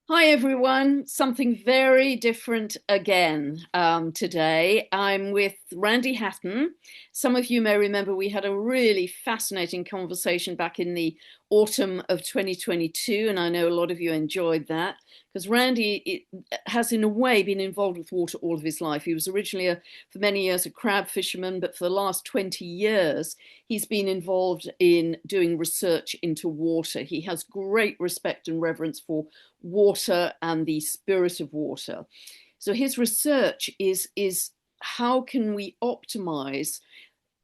Hi everyone, something very different again today. I'm with Randy Hatton. Some of you may remember we had a really fascinating conversation back in the autumn of 2022, and I know a lot of you enjoyed that because has in a way been involved with water all of his life. He was originally, for many years, a crab fisherman, but for the last 20 years, he's been involved in doing research into water. He has great respect and reverence for water and the spirit of water. So his research is how can we optimize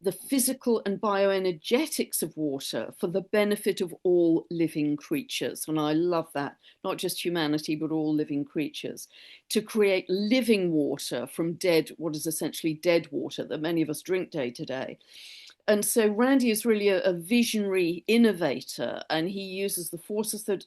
the physical and bioenergetics of water for the benefit of all living creatures. And I love that, not just humanity, but all living creatures, to create living water from what is essentially dead water that many of us drink day to day. And so Randy is really a visionary innovator, and he uses the forces that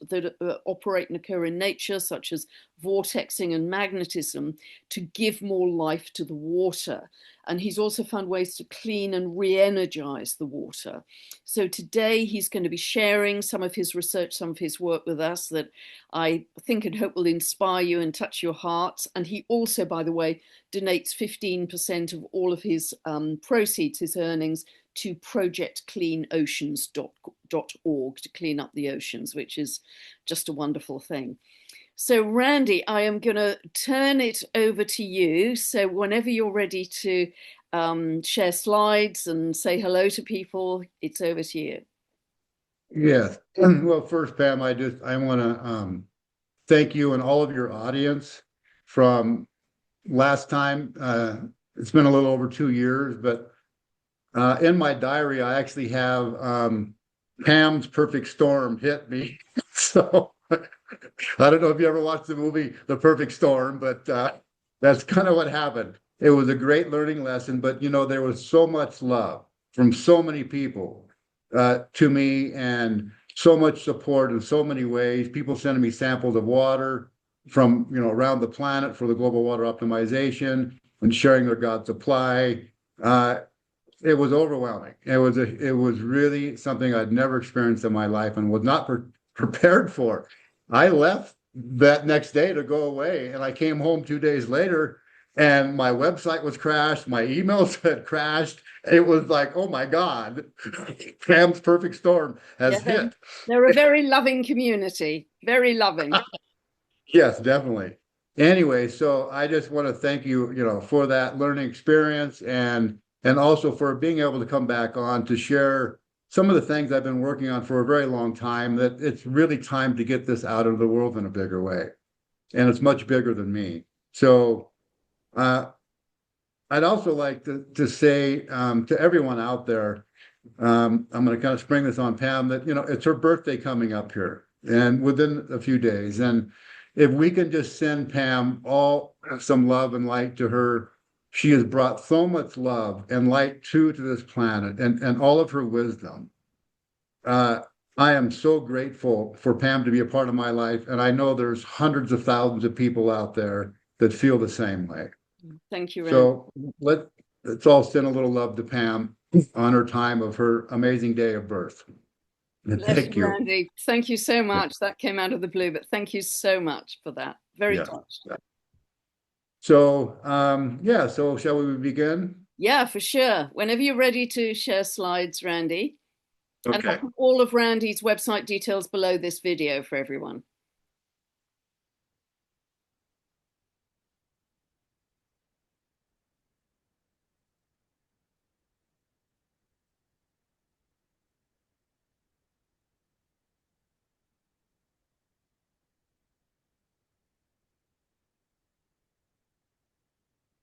operate and occur in nature, such as vortexing and magnetism, to give more life to the water. And he's also found ways to clean and re-energize the water. So today he's going to be sharing some of his research, some of his work with us that I think and hope will inspire you and touch your hearts. And he also, by the way, donates 15% of all of his proceeds, his earnings, to projectcleanoceans.org to clean up the oceans, which is just a wonderful thing. So, Randy, I am going to turn it over to you. So, whenever you're ready to share slides and say hello to people, it's over to you. Yes. Well, first, Pam, I want to thank you and all of your audience from last time. It's been a little over 2 years, but in my diary, I actually have Pam's Perfect Storm hit me. So I don't know if you ever watched the movie The Perfect Storm, but that's kind of what happened. It was a great learning lesson, but there was so much love from so many people to me, and so much support in so many ways. People sending me samples of water from around the planet for the global water optimization and sharing their God supply. Uh, it was overwhelming. It was really something I'd never experienced in my life and was not prepared for. I left that next day to go away, and I came home 2 days later, and my website was crashed, my emails had crashed. It was like, oh my God, Pam's Perfect Storm Yeah, has hit. they're a very loving community, very loving. Yes, definitely. Anyway, so I just want to thank you, for that learning experience, and also for being able to come back on to share some of the things I've been working on for a very long time, that it's really time to get this out of the world in a bigger way. And it's much bigger than me. So uh, I'd also like to say to everyone out there, I'm going to kind of spring this on Pam, that it's her birthday coming up here, and within a few days. And if we can just send Pam all some love and light to her, she has brought so much love and light to this planet, and all of her wisdom. Uh, I am so grateful for Pam to be a part of my life, and I know there's hundreds of thousands of people out there that feel the same way. Thank you, Randy. So let's all send a little love to Pam on her time of her amazing day of birth. And Bless you, thank you. Randy. Thank you so much. That came out of the blue, but thank you so much for that. Very Yeah. touched. So yeah, so shall we begin? Yeah, for sure. Whenever you're ready to share slides, Randy. And I'll Okay. put all of Randy's website details below this video for everyone.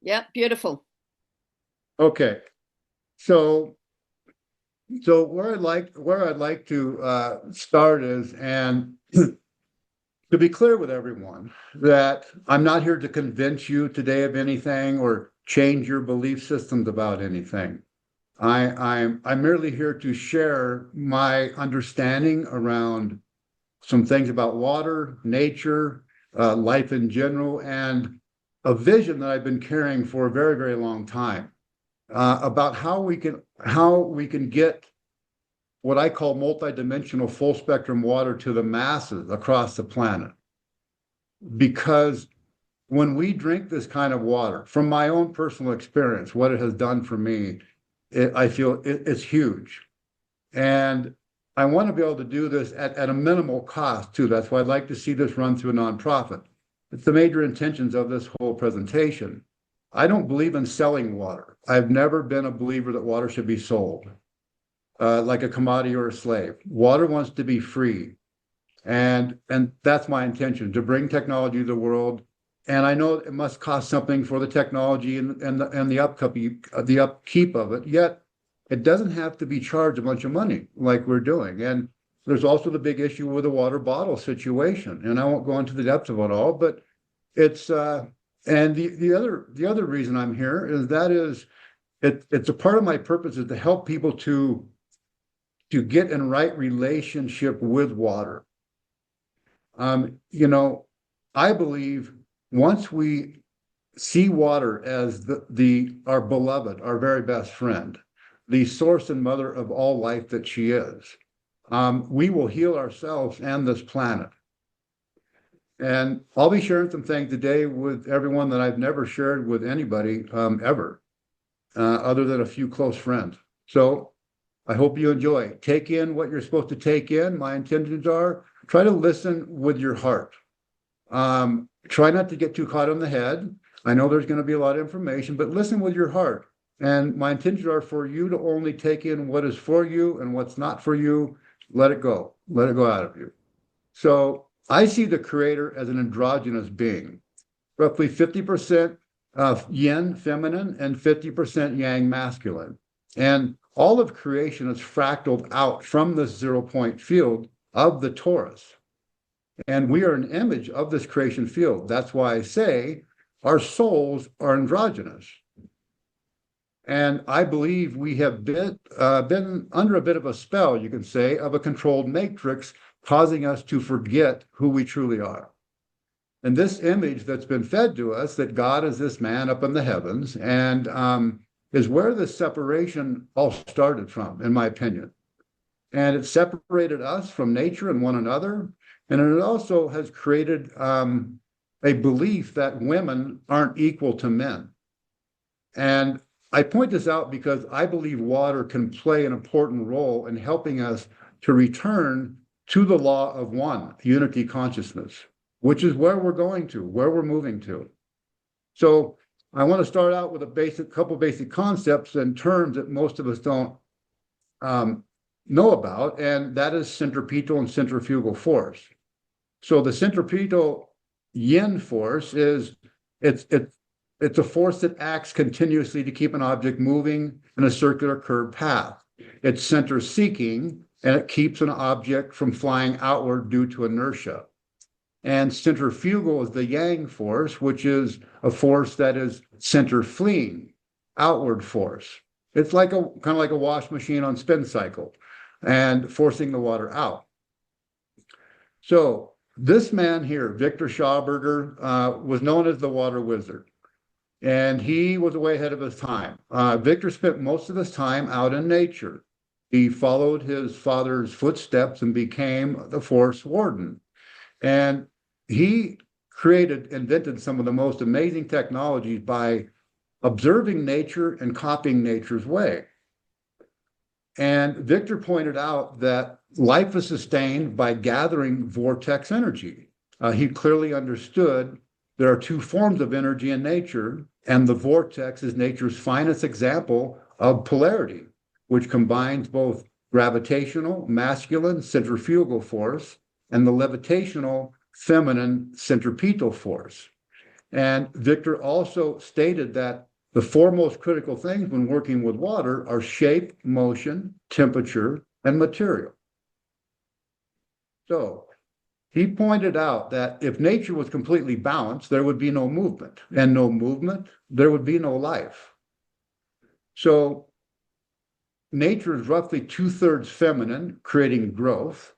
Yeah, beautiful. Okay. So where I'd like to start is, and to be clear with everyone, that I'm not here to convince you today of anything or change your belief systems about anything. I'm merely here to share my understanding around some things about water, nature, life in general, and a vision that I've been carrying for a very, very long time, about how we can get what I call multidimensional full spectrum water to the masses across the planet. because when we drink this kind of water, from my own personal experience, what it has done for me, I feel it's huge. And I want to be able to do this at a minimal cost too. That's why I'd like to see this run through a nonprofit. It's the major intentions of this whole presentation. I don't believe in selling water. I've never been a believer that water should be sold like a commodity or a slave. Water wants to be free. And that's my intention, to bring technology to the world. And I know it must cost something for the technology and the upkeep of it, yet it doesn't have to be charged a bunch of money like we're doing. And there's also the big issue with the water bottle situation. And I won't go into the depths of it all, but it's and the other reason I'm here is it's a part of my purpose is to help people to get in right relationship with water. You know, I believe once we see water as our beloved, our very best friend, the source and mother of all life that she is, we will heal ourselves and this planet. And I'll be sharing some things today with everyone that I've never shared with anybody ever, other than a few close friends. So I hope you enjoy. Take in what you're supposed to take in. My intentions are try to listen with your heart. Try not to get too caught on the head. I know there's going to be a lot of information, but listen with your heart. And my intentions are for you to only take in what is for you, and what's not for you, let it go. Let it go out of you. So I see the creator as an androgynous being, roughly 50% yin, feminine, and 50% yang, masculine. And all of creation is fractaled out from this 0-point field of the torus. And we are an image of this creation field. That's why I say our souls are androgynous. And I believe we have been under a bit of a spell, you can say, of a controlled matrix, causing us to forget who we truly are. And this image that's been fed to us, that God is this man up in the heavens, and is where this separation all started from, in my opinion. And it separated us from nature and one another. And it also has created a belief that women aren't equal to men. And I point this out because I believe water can play an important role in helping us to return to the law of one, unity consciousness, which is where we're going to, where we're moving to. So I want to start out with a couple basic concepts and terms that most of us don't know about, and that is centripetal and centrifugal force. So the centripetal yin force is it's a force that acts continuously to keep an object moving in a circular curved path. It's center seeking, and it keeps an object from flying outward due to inertia. And centrifugal is the yang force, which is a force that is center fleeing, outward force. It's like kind of like a wash machine on spin cycle and forcing the water out. So this man here, Victor Schauberger, was known as the water wizard. And he was way ahead of his time. Victor spent most of his time out in nature. He followed his father's footsteps and became the forest warden. And he invented some of the most amazing technologies by observing nature and copying nature's way. And Victor pointed out that life is sustained by gathering vortex energy. He clearly understood there are two forms of energy in nature, and the vortex is nature's finest example of polarity, which combines both gravitational, masculine, centrifugal force and the levitational, feminine, centripetal force. And Victor also stated that the four most critical things when working with water are shape, motion, temperature, and material. So he pointed out that if nature was completely balanced, there would be no movement, and no movement, there would be no life. So nature is roughly 2/3 feminine, creating growth,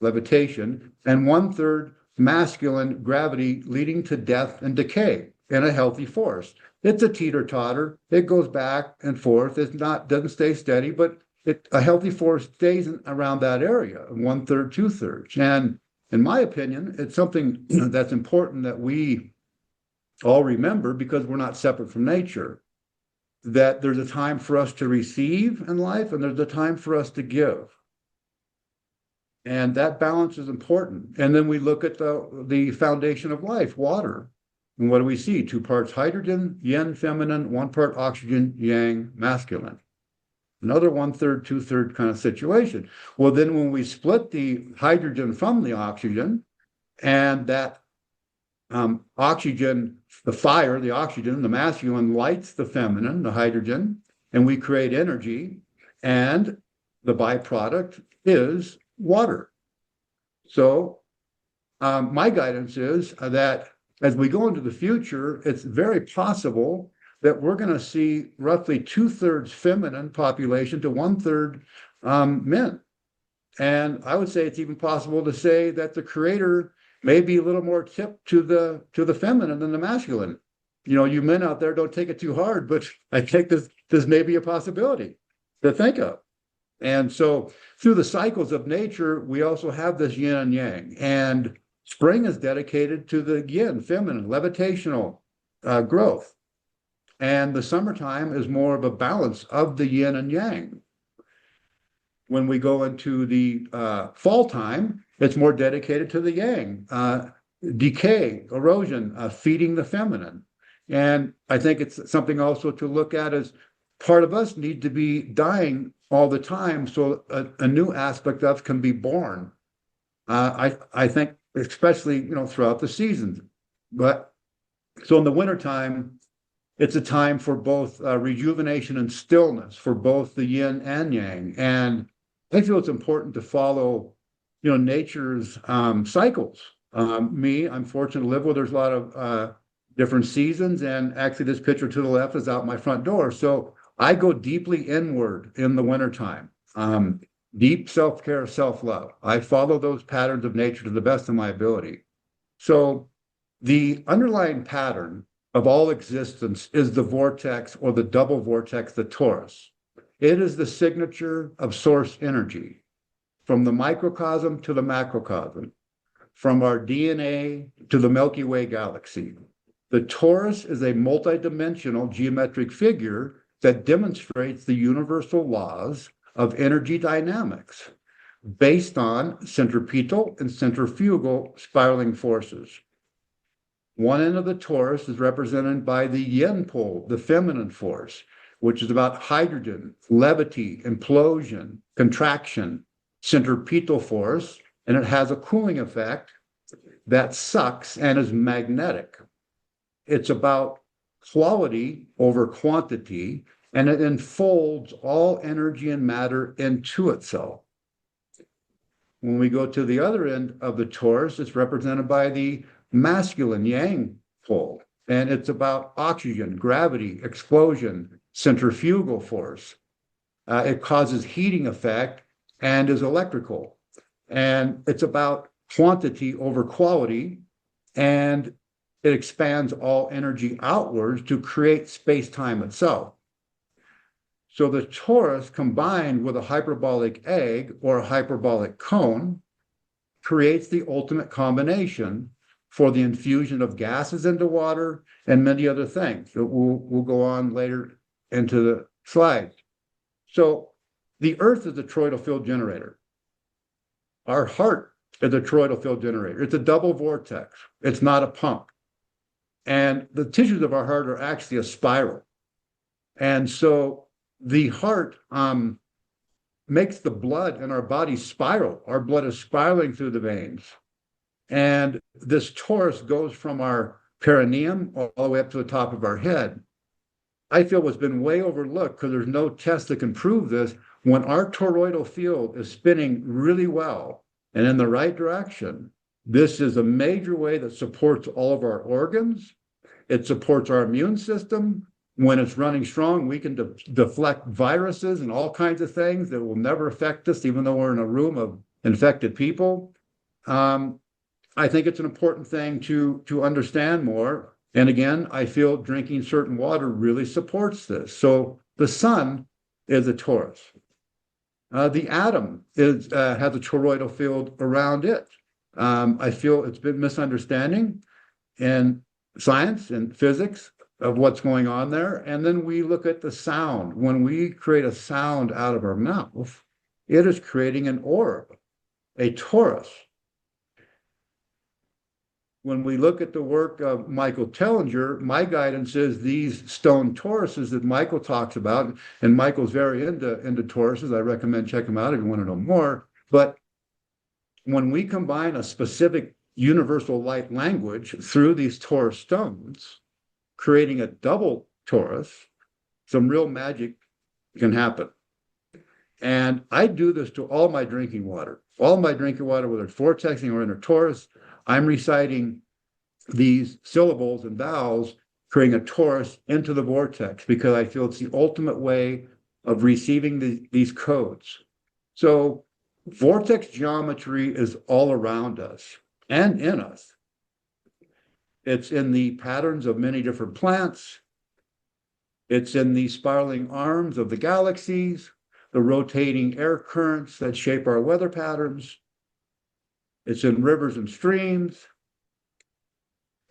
levitation, and 1/3 masculine, gravity, leading to death and decay in a healthy force. It's a teeter-totter. It goes back and forth. Doesn't stay steady, but a healthy force stays around that area, 1/3, 2/3. And in my opinion, it's something that's important that we all remember because we're not separate from nature, that there's a time for us to receive in life and there's a time for us to give. And that balance is important. And then we look at the foundation of life, water. And what do we see? 2 parts hydrogen, yin, feminine, 1 part oxygen, yang, masculine. Another 1/3, 2/3 kind of situation. Well, then when we split the hydrogen from the oxygen, and that oxygen, the fire, the oxygen, the masculine lights the feminine, the hydrogen, and we create energy, and the byproduct is water. So my guidance is that as we go into the future, it's very possible that we're going to see roughly 2/3 feminine population to 1/3 men. And I would say it's even possible to say that the creator may be a little more tipped to the feminine than the masculine. You men out there, don't take it too hard, but I think this may be a possibility to think of. And so through the cycles of nature, we also have this yin and yang. And spring is dedicated to the yin, feminine, levitational growth. And the summertime is more of a balance of the yin and yang. When we go into the fall time, it's more dedicated to the yang, decay, erosion, feeding the feminine. And I think it's something also to look at as part of us need to be dying all the time so a new aspect of can be born. I think especially throughout the seasons. But so in the wintertime, it's a time for both rejuvenation and stillness for both the yin and yang. And I feel it's important to follow nature's cycles. I'm fortunate to live where there's a lot of different seasons, and actually this picture to the left is out my front door. So I go deeply inward in the wintertime. Deep self-care, self-love. I follow those patterns of nature to the best of my ability. So the underlying pattern of all existence is the vortex, or the double vortex, the torus. It is the signature of source energy, from the microcosm to the macrocosm, from our DNA to the Milky Way galaxy. The torus is a multidimensional geometric figure that demonstrates the universal laws of energy dynamics based on centripetal and centrifugal spiraling forces. One end of the torus is represented by the yin pole, the feminine force, which is about hydrogen, levity, implosion, contraction, centripetal force, and it has a cooling effect that sucks and is magnetic. It's about quality over quantity, and it enfolds all energy and matter into itself. When we go to the other end of the torus, it's represented by the masculine yang pole, and it's about oxygen, gravity, explosion, centrifugal force. It causes heating effect and is electrical. And it's about quantity over quality, and it expands all energy outwards to create space-time itself. So the torus, combined with a hyperbolic egg or a hyperbolic cone, creates the ultimate combination for the infusion of gases into water and many other things that we'll go on later into the slides. So the Earth is a toroidal field generator. Our heart is a toroidal field generator. It's a double vortex. It's not a pump. And the tissues of our heart are actually a spiral. And so the heart makes the blood in our body spiral. Our blood is spiraling through the veins. And this torus goes from our perineum all the way up to the top of our head. I feel what's been way overlooked, because there's no test that can prove this, when our toroidal field is spinning really well and in the right direction, this is a major way that supports all of our organs. It supports our immune system. When it's running strong, we can deflect viruses and all kinds of things that will never affect us, even though we're in a room of infected people. I think it's an important thing to understand more. And again, I feel drinking certain water really supports this. So the sun is a torus. The atom has a toroidal field around it. I feel it's been misunderstanding in science and physics of what's going on there. And then we look at the sound. When we create a sound out of our mouth, it is creating an orb, a torus. When we look at the work of Michael Tellinger, my guidance is these stone toruses that Michael talks about, and Michael's very into toruses. I recommend check him out if you want to know more. But when we combine a specific universal light language through these torus stones, creating a double torus, some real magic can happen. And I do this to all my drinking water. All my drinking water, whether it's vortexing or inner torus, I'm reciting these syllables and vowels, creating a torus into the vortex, because I feel it's the ultimate way of receiving these codes. So vortex geometry is all around us and in us. It's in the patterns of many different plants. It's in the spiraling arms of the galaxies, the rotating air currents that shape our weather patterns. It's in rivers and streams.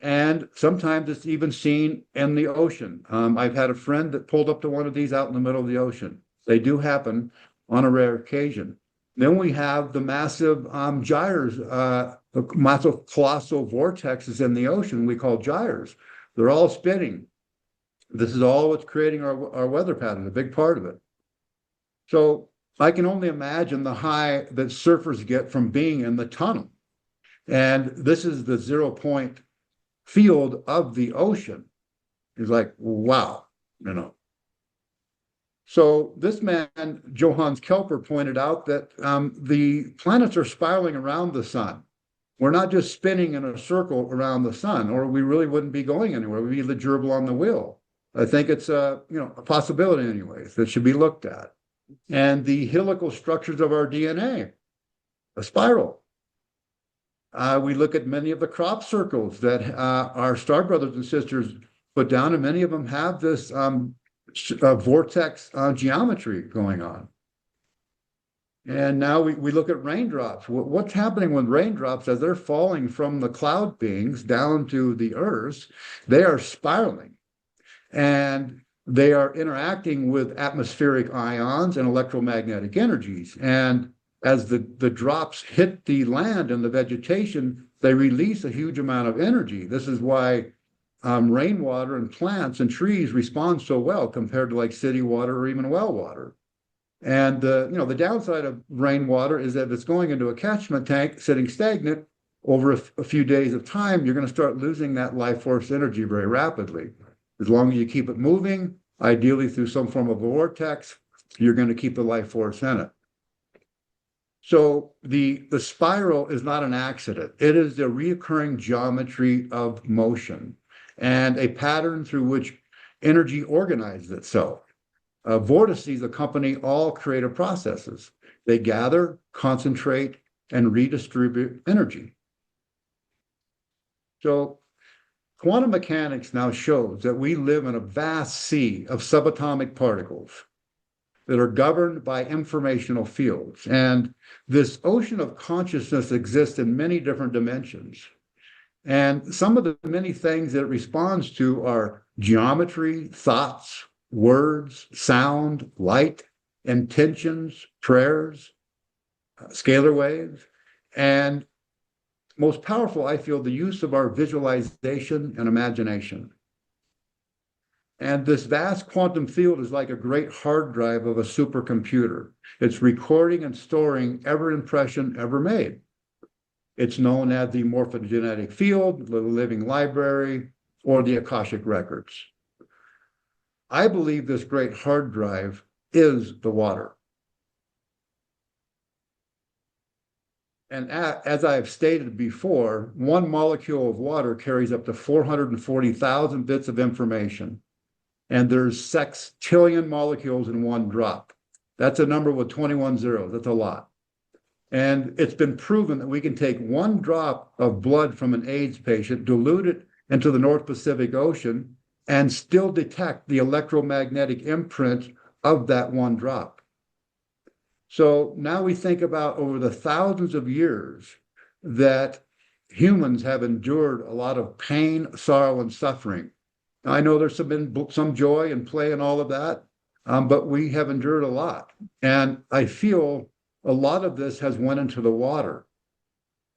And sometimes it's even seen in the ocean. I've had a friend that pulled up to one of these out in the middle of the ocean. They do happen on a rare occasion. Then we have the massive gyres, the massive colossal vortexes in the ocean we call gyres. They're all spinning. This is all what's creating our weather pattern, a big part of it. So I can only imagine the high that surfers get from being in the tunnel. And this is the 0 point field of the ocean. It's like, wow, you know. So this man, Johannes Kepler, pointed out that the planets are spiraling around the sun. We're not just spinning in a circle around the sun, or we really wouldn't be going anywhere. We'd be the gerbil on the wheel. I think it's a possibility anyways that should be looked at. And the helical structures of our DNA, a spiral. We look at many of the crop circles that our star brothers and sisters put down, and many of them have this vortex geometry going on. And now we look at raindrops. What's happening when raindrops, as they're falling from the cloud beings down to the earth, they are spiraling. And they are interacting with atmospheric ions and electromagnetic energies. And as the drops hit the land and the vegetation, they release a huge amount of energy. This is why rainwater and plants and trees respond so well compared to like city water or even well water. And the downside of rainwater is that if it's going into a catchment tank, sitting stagnant over a few days of time, you're going to start losing that life force energy very rapidly. As long as you keep it moving, ideally through some form of a vortex, you're going to keep the life force in it. So the spiral is not an accident. It is the recurring geometry of motion and a pattern through which energy organizes itself. Vortices accompany all creative processes. They gather, concentrate, and redistribute energy. So quantum mechanics now shows that we live in a vast sea of subatomic particles that are governed by informational fields. And this ocean of consciousness exists in many different dimensions. And some of the many things that it responds to are geometry, thoughts, words, sound, light, intentions, prayers, scalar waves, and most powerful, I feel, the use of our visualization and imagination. And this vast quantum field is like a great hard drive of a supercomputer. It's recording and storing every impression ever made. It's known as the morphogenetic field, the living library, or the Akashic records. I believe this great hard drive is the water. And as I've stated before, one molecule of water carries up to 440,000 bits of information. And there's sextillion molecules in one drop. That's a number with 21 zeros. That's a lot. And it's been proven that we can take one drop of blood from an AIDS patient, dilute it into the North Pacific Ocean, and still detect the electromagnetic imprint of that one drop. So now we think about over the thousands of years that humans have endured a lot of pain, sorrow, and suffering. I know there's been some joy and play and all of that, but we have endured a lot. And I feel a lot of this has went into the water.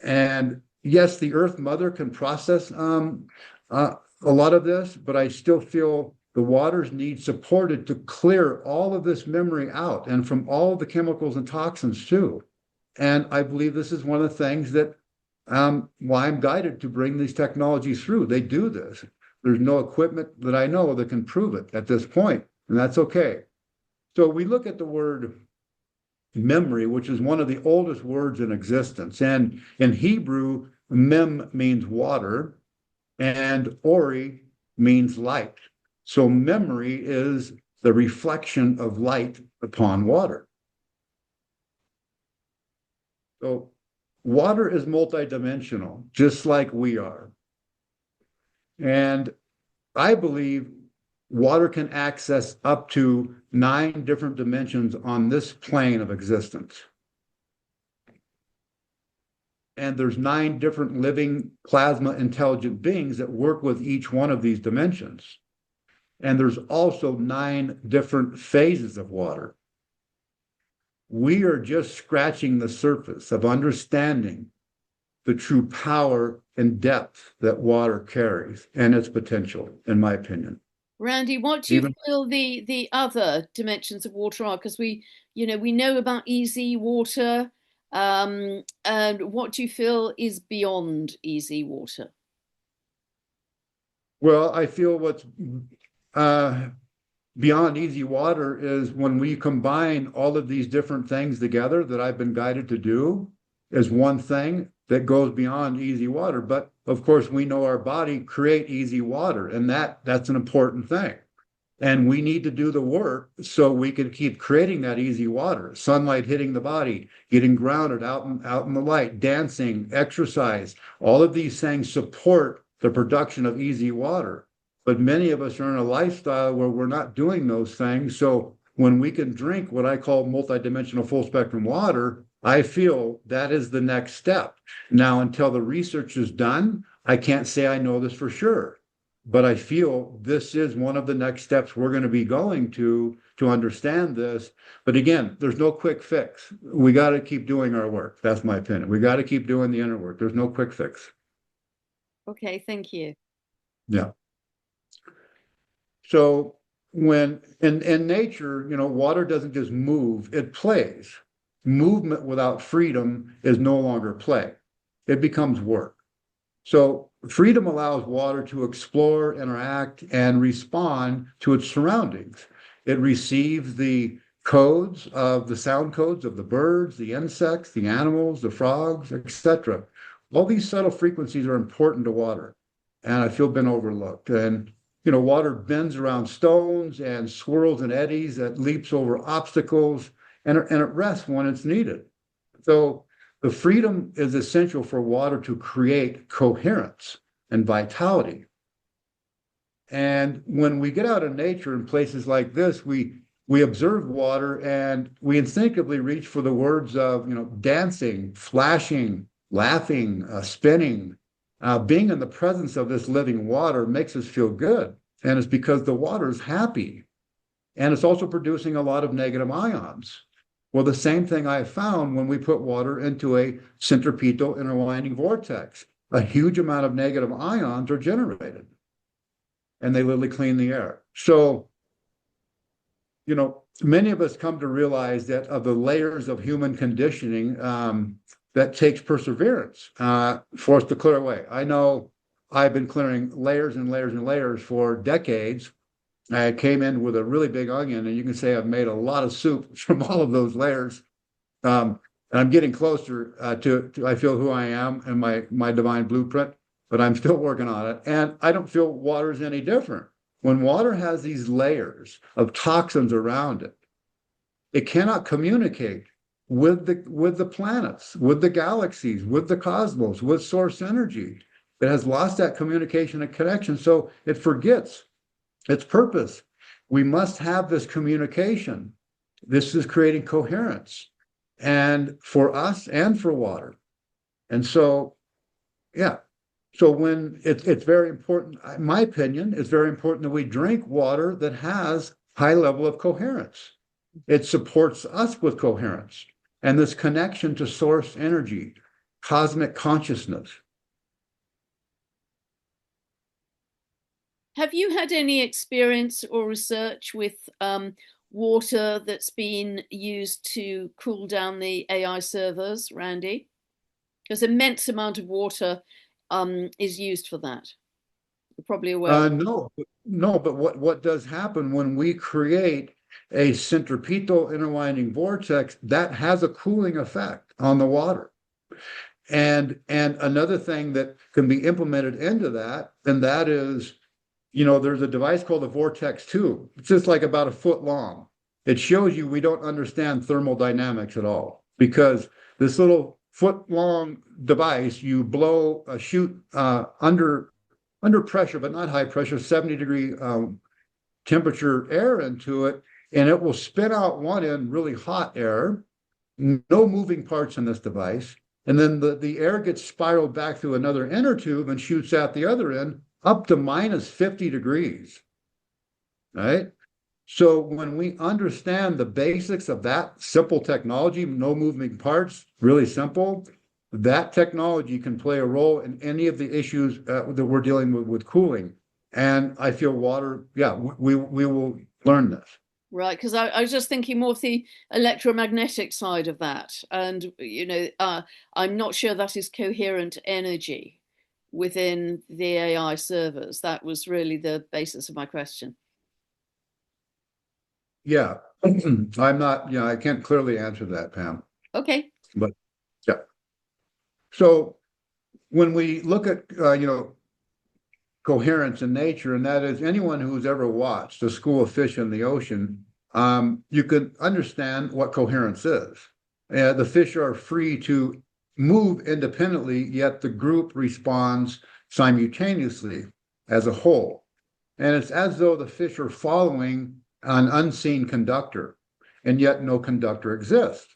And yes, the Earth Mother can process a lot of this, but I still feel the waters need supported to clear all of this memory out and from all the chemicals and toxins too. And I believe this is one of the things that why I'm guided to bring these technologies through. They do this. There's no equipment that I know that can prove it at this point, and that's okay. So we look at the word memory, which is one of the oldest words in existence. And in Hebrew, mem means water, and ori means light. So memory is the reflection of light upon water. So water is multidimensional, just like we are. And I believe water can access up to 9 different dimensions on this plane of existence. And there's 9 different living plasma intelligent beings that work with each one of these dimensions. And there's also 9 different phases of water. We are just scratching the surface of understanding the true power and depth that water carries and its potential, in my opinion. Randy, what do you Even feel the other dimensions of water are? Because we know about easy water, and what do you feel is beyond easy water? well, I feel what's uh, beyond easy water is when we combine all of these different things together that I've been guided to do as one thing that goes beyond easy water. But of course, we know our body create easy water, and that's an important thing. And we need to do the work so we can keep creating that easy water, sunlight hitting the body, getting grounded out in the light, dancing, exercise. All of these things support the production of easy water. But many of us are in a lifestyle where we're not doing those things. So when we can drink what I call multidimensional full spectrum water, I feel that is the next step. Now, until the research is done, I can't say I know this for sure, but I feel this is one of the next steps we're going to be going to understand this. But again, there's no quick fix. We got to keep doing our work. That's my opinion. We got to keep doing the inner work. There's no quick fix. Okay, thank you. Yeah. So when in nature, water doesn't just move, it plays. Movement without freedom is no longer play. It becomes work. So freedom allows water to explore, interact, and respond to its surroundings. It receives the codes of the sound codes of the birds, the insects, the animals, the frogs, etc. All these subtle frequencies are important to water, and I feel been overlooked. And water bends around stones and swirls and eddies, it leaps over obstacles, and it rests when it's needed. So the freedom is essential for water to create coherence and vitality. And when we get out in nature in places like this, we observe water and we instinctively reach for the words of dancing, flashing, laughing, spinning. Being in the presence of this living water makes us feel good. And it's because the water is happy. And it's also producing a lot of negative ions. Well, the same thing I found when we put water into a centripetal interwinding vortex. A huge amount of negative ions are generated, and they literally clean the air. So, many of us come to realize that of the layers of human conditioning, that takes perseverance for us to clear away. I know I've been clearing layers and layers and layers for decades. I came in with a really big onion, and you can say I've made a lot of soup from all of those layers. And I'm getting closer to I feel who I am and my divine blueprint, but I'm still working on it. And I don't feel water is any different. When water has these layers of toxins around it, it cannot communicate with the planets, with the galaxies, with the cosmos, with source energy. It has lost that communication and connection, so it forgets its purpose. We must have this communication. This is creating coherence, and for us and for water. And so, yeah. So when it's very important, in my opinion, it's very important that we drink water that has high level of coherence. It supports us with coherence and this connection to source energy, cosmic consciousness. Have you had any experience or research with water that's been used to cool down the AI servers, Randy? There's an immense amount of water is used for that. You're probably aware of. No, no, but what does happen when we create a centripetal interwinding vortex that has a cooling effect on the water? And another thing that can be implemented into that, and that is, there's a device called the Vortex 2. It's just like about a foot long. It shows you we don't understand thermodynamics at all because this little foot long device, you blow a shoot under pressure, but not high pressure, 70-degree temperature air into it, and it will spit out one end really hot air, no moving parts in this device. And then the air gets spiraled back through another inner tube and shoots out the other end up to minus 50 degrees, right? So when we understand the basics of that simple technology, no moving parts, really simple, that technology can play a role in any of the issues that we're dealing with cooling. And I feel water, yeah, we will learn this. Right, because I was just thinking more of the electromagnetic side of that, and I'm not sure that is coherent energy within the AI servers. That was really the basis of my question. Yeah, I'm not, I can't clearly answer that, Pam. Okay. But yeah. So when we look at, coherence in nature, and that is anyone who's ever watched a school of fish in the ocean, you can understand what coherence is. The fish are free to move independently, yet the group responds simultaneously as a whole. And it's as though the fish are following an unseen conductor, and yet no conductor exists.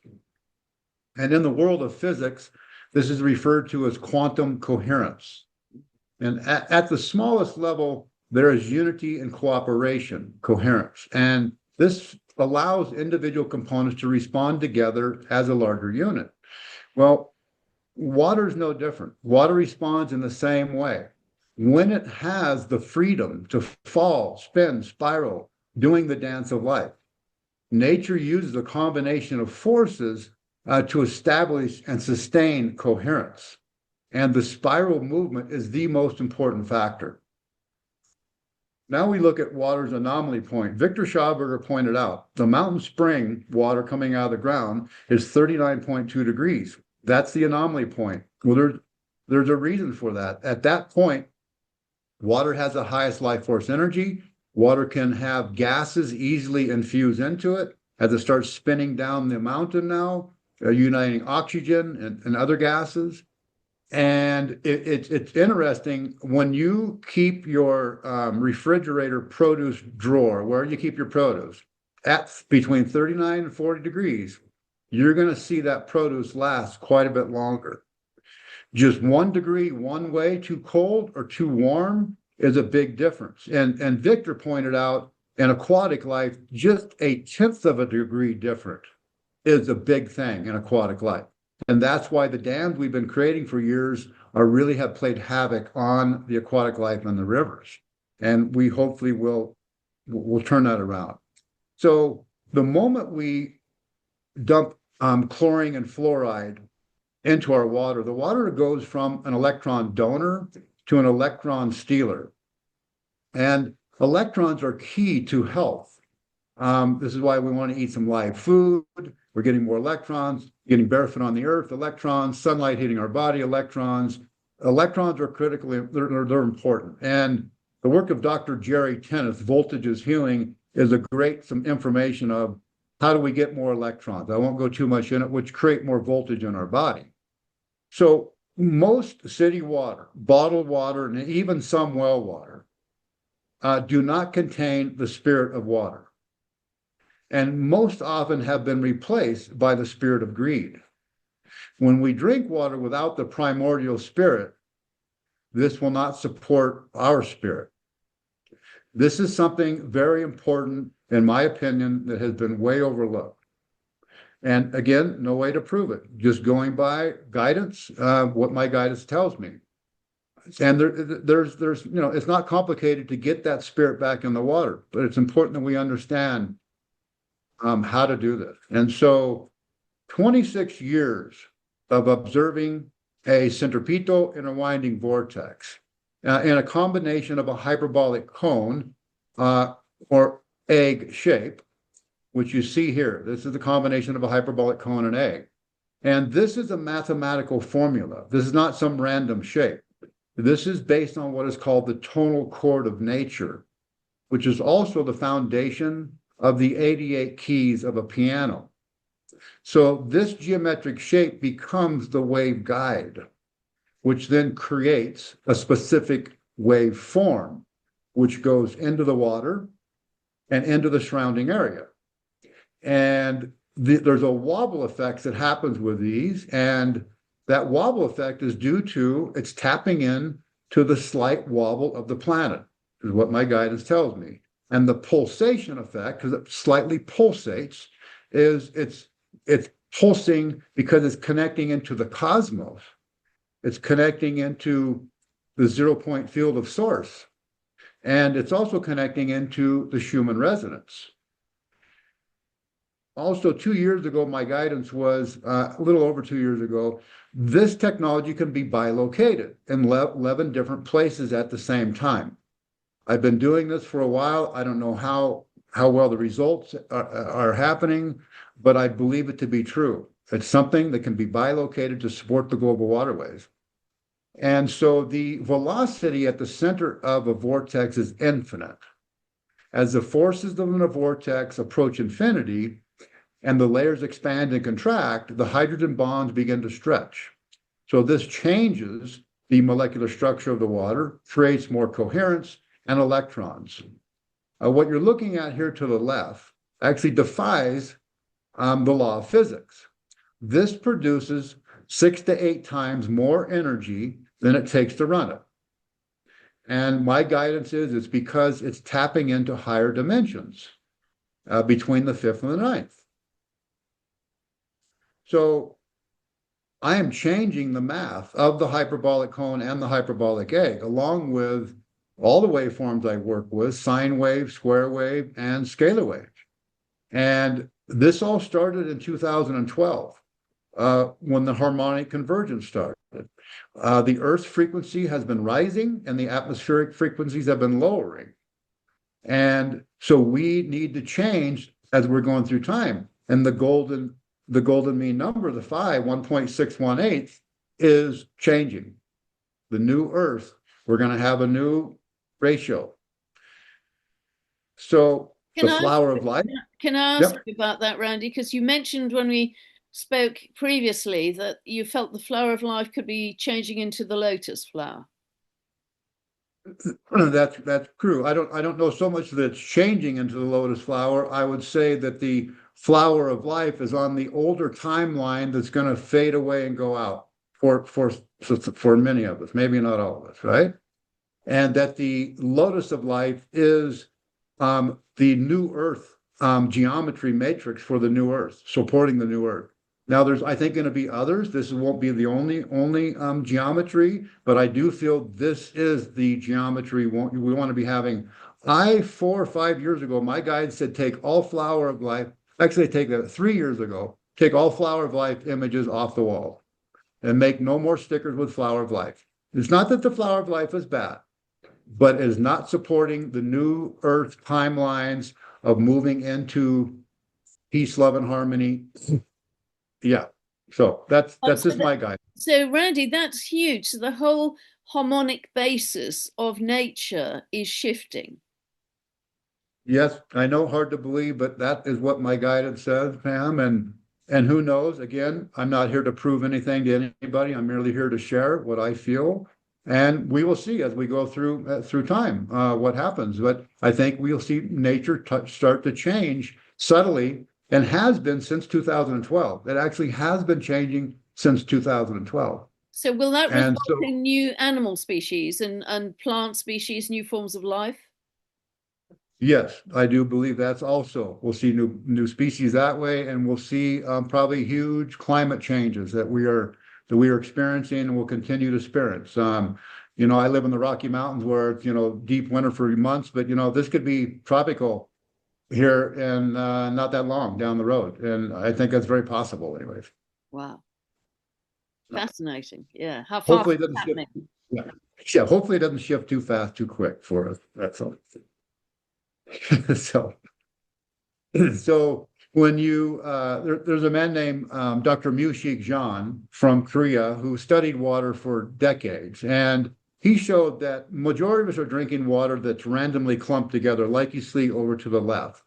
And in the world of physics, this is referred to as quantum coherence. And at the smallest level, there is unity and cooperation, coherence. And this allows individual components to respond together as a larger unit. Well, water is no different. Water responds in the same way. When it has the freedom to fall, spin, spiral, doing the dance of life, nature uses a combination of forces to establish and sustain coherence. And the spiral movement is the most important factor. Now we look at water's anomaly point. Victor Schauberger pointed out the mountain spring water coming out of the ground is 39.2 degrees. That's the anomaly point. Well, there's a reason for that. At that point, water has the highest life force energy. Water can have gases easily infuse into it as it starts spinning down the mountain now, uniting oxygen and other gases. And it's interesting when you keep your refrigerator produce drawer, where you keep your produce, at between 39 and 40 degrees, you're going to see that produce last quite a bit longer. Just 1 degree one way, too cold or too warm, is a big difference. And Victor pointed out in aquatic life, just a tenth of a degree different is a big thing in aquatic life. And that's why the dams we've been creating for years really have played havoc on the aquatic life in the rivers. And we hopefully will turn that around. So the moment we dump chlorine and fluoride into our water, the water goes from an electron donor to an electron stealer. And electrons are key to health. This is why we want to eat some live food. We're getting more electrons, getting barefoot on the earth, electrons, sunlight hitting our body, electrons. Electrons are critically, they're important. And the work of Dr. Jerry Tennant, Voltage is Healing, is some information of how do we get more electrons. I won't go too much in it, which create more voltage in our body. So most city water, bottled water, and even some well water do not contain the spirit of water, and most often have been replaced by the spirit of greed. When we drink water without the primordial spirit, this will not support our spirit. This is something very important, in my opinion, that has been way overlooked. And again, no way to prove it, just going by guidance, what my guidance tells me. And there's, it's not complicated to get that spirit back in the water, but it's important that we understand how to do this. And so 26 years of observing a centripetal interwinding vortex in a combination of a hyperbolic cone or egg shape, which you see here. This is the combination of a hyperbolic cone and egg. And this is a mathematical formula. This is not some random shape. This is based on what is called the tonal chord of nature, which is also the foundation of the 88 keys of a piano. So this geometric shape becomes the wave guide, which then creates a specific wave form, which goes into the water and into the surrounding area. And there's a wobble effect that happens with these, and that wobble effect is due to it's tapping in to the slight wobble of the planet, is what my guidance tells me. And the pulsation effect, because it slightly pulsates, is it's pulsing because it's connecting into the cosmos. It's connecting into the 0-point field of source. And it's also connecting into the Schumann resonance. Also, 2 years ago, my guidance was, a little over 2 years ago, this technology can be bilocated in 11 different places at the same time. I've been doing this for a while. I don't know how well the results are happening, but I believe it to be true. It's something that can be bilocated to support the global waterways. And so the velocity at the center of a vortex is infinite. As the forces of a vortex approach infinity, and the layers expand and contract, the hydrogen bonds begin to stretch. So this changes the molecular structure of the water, creates more coherence and electrons. What you're looking at here to the left actually defies the law of physics. This produces 6 to 8 times more energy than it takes to run it. And my guidance is it's because it's tapping into higher dimensions between the 5th and the 9th. So I am changing the math of the hyperbolic cone and the hyperbolic egg, along with all the waveforms I work with, sine wave, square wave, and scalar wave. And this all started in 2012, when the harmonic convergence started. The Earth's frequency has been rising, and the atmospheric frequencies have been lowering. And so we need to change as we're going through time. And the golden mean number, the phi, 1.618, is changing. The new Earth, we're going to have a new ratio. So the flower of life. Can I ask you about that, Randy? Because you mentioned when we spoke previously that you felt the flower of life could be changing into the lotus flower. That's true. I don't know so much that it's changing into the lotus flower. I would say that the flower of life is on the older timeline that's going to fade away and go out for many of us, maybe not all of us, right? And that the lotus of life is the new Earth geometry matrix for the new Earth, supporting the new Earth. Now, there's, I think, going to be others. This won't be the only geometry, but I do feel this is the geometry we want to be having. 4 or 5 years ago, my guide said, take all flower of life. Actually, take that 3 years ago. Take all flower of life images off the wall and make no more stickers with flower of life. It's not that the flower of life is bad, but is not supporting the new Earth timelines of moving into peace, love, and harmony. Yeah, so that's just my guide. So, Randy, that's huge. So the whole harmonic basis of nature is shifting. Yes, I know, hard to believe, but that is what my guidance says, Pam. And who knows? Again, I'm not here to prove anything to anybody. I'm merely here to share what I feel. And we will see as we go through time what happens. But I think we'll see nature start to change subtly, and has been since 2012. It actually has been changing since 2012. So will that And result so, in new animal species and plant species, new forms of life? yes, I do believe that's also, we'll see new species that way, and we'll see probably huge climate changes that we are experiencing and will continue to experience. I live in the Rocky Mountains where it's, deep winter for months, but this could be tropical here in not that long down the road. And I think that's very possible anyways. Wow, fascinating. Yeah, how fast Hopefully it is doesn't shift. happening? Yeah. Yeah, hopefully it doesn't shift too fast, too quick for us. That's all. So, so when there's a man named Dr. Mu-Shik Jeon from Korea who studied water for decades, and he showed that majority of us are drinking water that's randomly clumped together, like you see over to the left.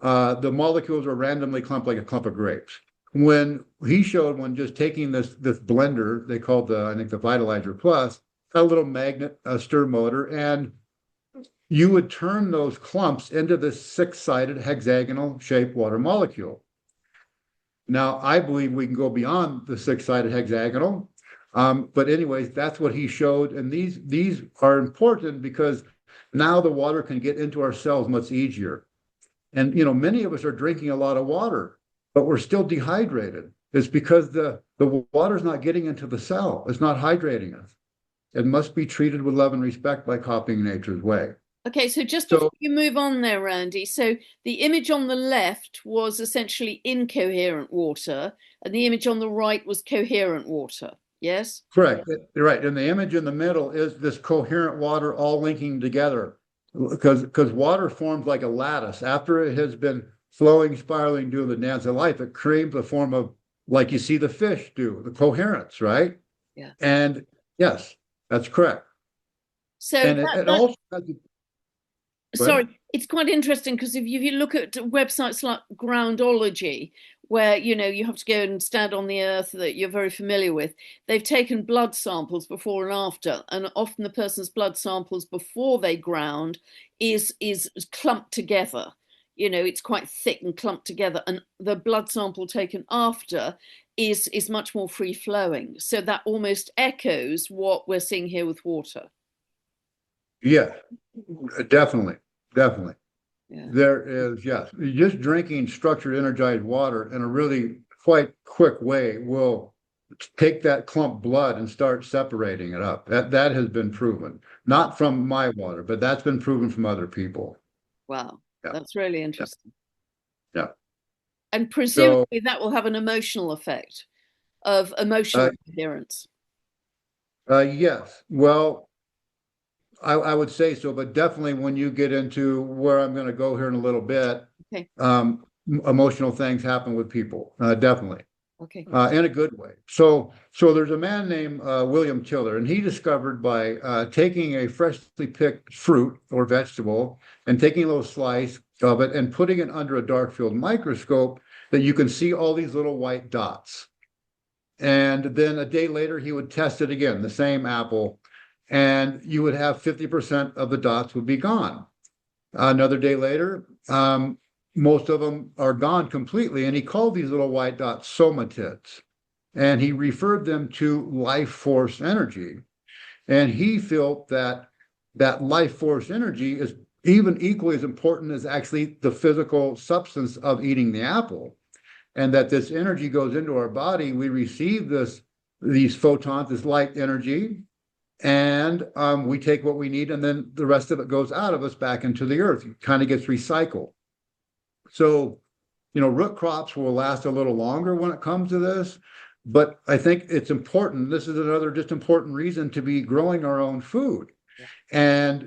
The molecules are randomly clumped like a clump of grapes. When just taking this blender, they called I think the Vitalizer Plus, a little magnet, a stir motor, and you would turn those clumps into this six-sided hexagonal shaped water molecule. Now, I believe we can go beyond the six-sided hexagonal. But anyways, that's what he showed. And these are important because now the water can get into our cells much easier. And, many of us are drinking a lot of water, but we're still dehydrated. It's because the water's not getting into the cell. It's not hydrating us. It must be treated with love and respect by copying nature's way. Okay, so just before So you move on there, Randy, so the image on the left was essentially incoherent water, and the image on the right was coherent water. Yes? correct. You're right. And the image in the middle is this coherent water all linking together because water forms like a lattice. After it has been flowing, spiraling, doing the dance of life, it creates a form of, like you see the fish do, the coherence, right? Yeah. And yes, that's correct. So And it also has, sorry, it's quite interesting because if you look at websites like Groundology, where you have to go and stand on the earth that you're very familiar with, they've taken blood samples before and after, and often the person's blood samples before they ground is clumped together. It's quite thick and clumped together, and the blood sample taken after is much more free flowing. So that almost echoes what we're seeing here with water. yeah, definitely, definitely. Yeah. There is, yes. Just drinking structured, energized water in a really quite quick way will take that clump blood and start separating it up. That has been proven, not from my water, but that's been proven from other people. Wow, Yeah, that's really yeah, interesting. yeah. And So, presumably that will have an emotional effect of uh, emotional coherence. yes. Well, I would say so, but definitely when you get into where I'm going to go here in a little bit, Okay, emotional things happen with people. Definitely. okay. In a good way. So there's a man named William Tiller, and he discovered by taking a freshly picked fruit or vegetable and taking a little slice of it and putting it under a dark field microscope that you can see all these little white dots. And then a day later, he would test it again, the same apple, and you would have 50% of the dots would be gone. Another day later, most of them are gone completely. And he called these little white dots somatids. And he referred them to life force energy. And he felt that that life force energy is even equally as important as actually the physical substance of eating the apple. And that this energy goes into our body. We receive these photons, this light energy, and we take what we need, and then the rest of it goes out of us back into the earth. It kind of gets recycled. So, root crops will last a little longer when it comes to this, but I think it's important. This is another just important reason to be growing our own food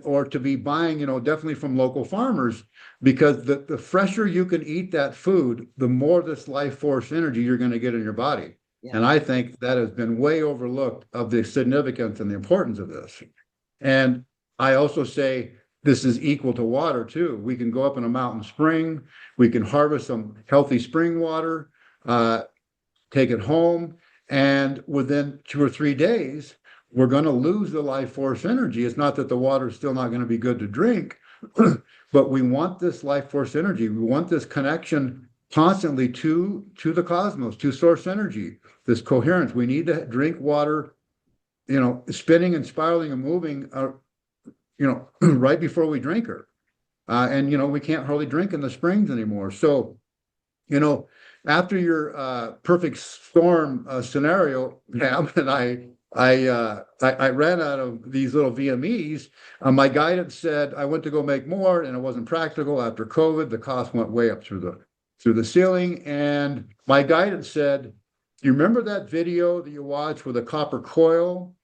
or to be buying, definitely from local farmers, because the fresher you can eat that food, the more this life force energy you're going to get in your body. Yeah. And I think that has been way overlooked of the significance and the importance of this. And I also say this is equal to water too. We can go up in a mountain spring, we can harvest some healthy spring water, take it home, and within 2 or 3 days, we're going to lose the life force energy. It's not that the water is still not going to be good to drink, but we want this life force energy. We want this connection constantly to the cosmos, to source energy, this coherence. We need to drink water, spinning and spiraling and moving, right before we drink her. And, we can't hardly drink in the springs anymore. So, after your perfect storm scenario, Pam, and I ran out of these little VMEs. My guidance said I went to go make more, and it wasn't practical after COVID. The cost went way up through the ceiling, and my guidance said, "You remember that video that you watched with a copper coil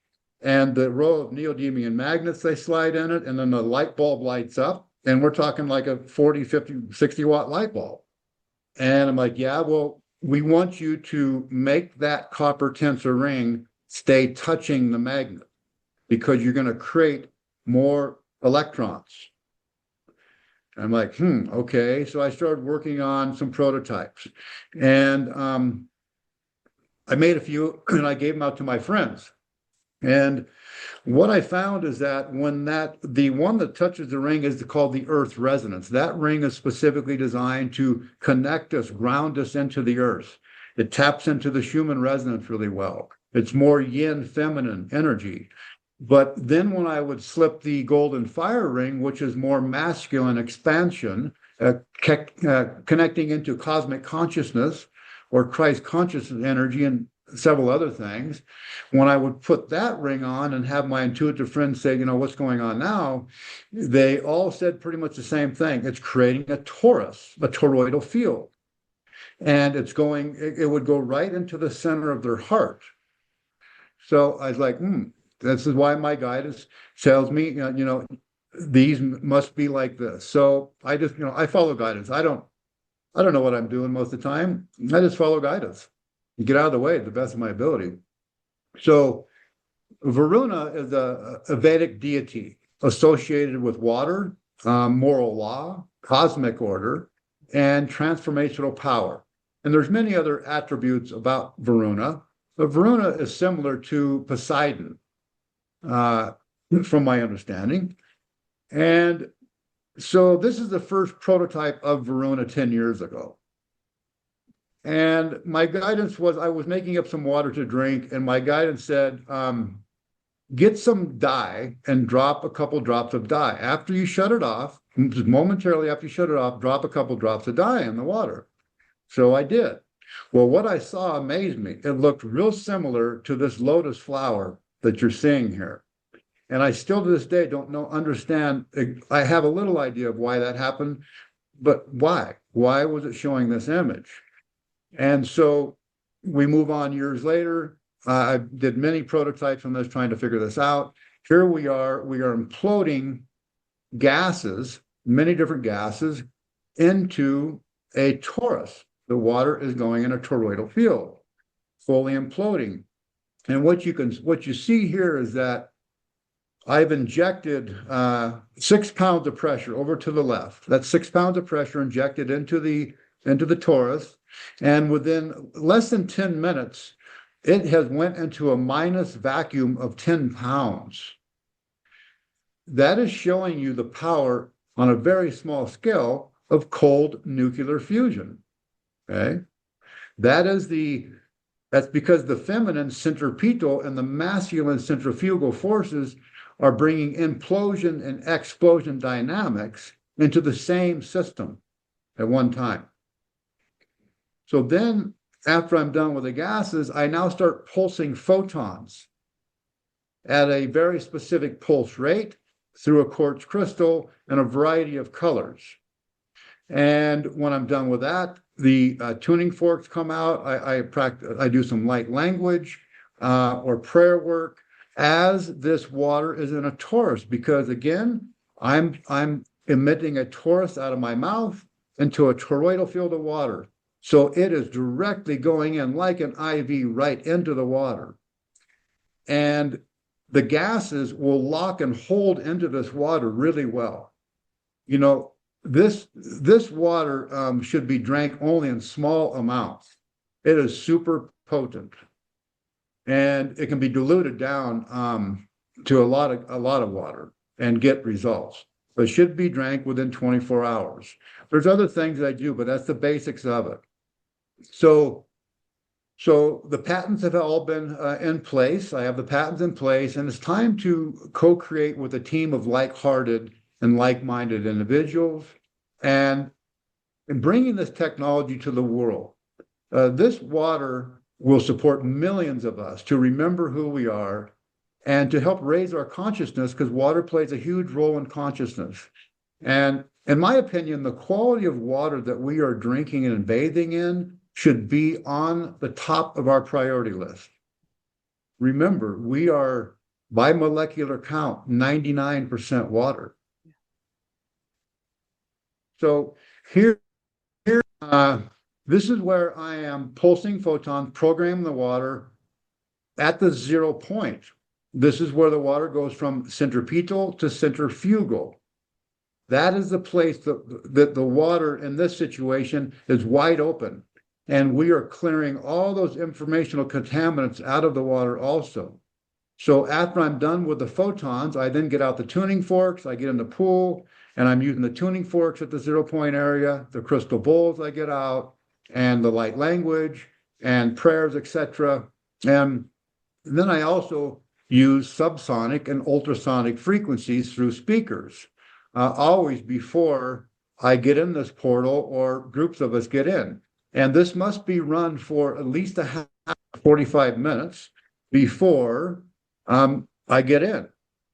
and the row of neodymium magnets they slide in it, and then the light bulb lights up, and we're talking like a 40, 50, 60-watt light bulb." And I'm like, "Yeah, well, we want you to make that copper tensor ring stay touching the magnet because you're going to create more electrons." And I'm like, okay. So I started working on some prototypes, and I made a few and I gave them out to my friends. And what I found is that when the one that touches the ring is called the Earth resonance. That ring is specifically designed to connect us, ground us into the Earth. It taps into the Schumann resonance really well. It's more yin, feminine energy. But then when I would slip the golden fire ring, which is more masculine expansion, connecting into cosmic consciousness or Christ consciousness energy and several other things, when I would put that ring on and have my intuitive friends say, what's going on now? They all said pretty much the same thing. It's creating a torus, a toroidal field. And it would go right into the center of their heart. So I was like, this is why my guidance tells me, these must be like this. So I just, I follow guidance. I don't know what I'm doing most of the time. I just follow guidance and get out of the way to the best of my ability. So Varuna is a Vedic deity associated with water, moral law, cosmic order, and transformational power. And there's many other attributes about Varuna. But Varuna is similar to Poseidon, from my understanding. And so this is the first prototype of Varuna 10 years ago. And my guidance was, I was making up some water to drink, and my guidance said, get some dye and drop a couple drops of dye. After you shut it off, just momentarily after you shut it off, drop a couple drops of dye in the water. So I did. Well, what I saw amazed me. It looked real similar to this lotus flower that you're seeing here. And I still to this day don't understand. I have a little idea of why that happened, but why? Why was it showing this image? And so we move on years later. I did many prototypes on this, trying to figure this out. Here we are imploding gases, many different gases, into a torus. The water is going in a toroidal field, fully imploding. And what you see here is that I've injected 6 pounds of pressure over to the left. That's 6 pounds of pressure injected into the torus. And within less than 10 minutes, it has went into a minus vacuum of 10 pounds. That is showing you the power on a very small scale of cold nuclear fusion. Okay? That's because the feminine centripetal and the masculine centrifugal forces are bringing implosion and explosion dynamics into the same system at one time. So then, after I'm done with the gases, I now start pulsing photons at a very specific pulse rate through a quartz crystal in a variety of colors. And when I'm done with that, the tuning forks come out. I do some light language or prayer work as this water is in a torus, because again, I'm emitting a torus out of my mouth into a toroidal field of water. So it is directly going in like an IV right into the water. And the gases will lock and hold into this water really well. This water should be drank only in small amounts. It is super potent, and it can be diluted down to a lot of water and get results. but should be drank within 24 hours. There's other things I do, but that's the basics of it. So the patents have all been in place. I have the patents in place, and it's time to co-create with a team of like-hearted and like-minded individuals, and in bringing this technology to the world. This water will support millions of us to remember who we are and to help raise our consciousness, because water plays a huge role in consciousness. And in my opinion, the quality of water that we are drinking and bathing in should be on the top of our priority list. Remember, we are, by molecular count, 99% water. So here, this is where I am pulsing photons, programming the water at the 0 point. This is where the water goes from centripetal to centrifugal. That is the place that the water in this situation is wide open. And we are clearing all those informational contaminants out of the water also. So after I'm done with the photons, I then get out the tuning forks, I get in the pool, and I'm using the tuning forks at the 0 point area, the crystal bowls I get out, and the light language, and prayers, etc. And then I also use subsonic and ultrasonic frequencies through speakers, always before I get in this portal or groups of us get in. And this must be run for at least 45 minutes before I get in.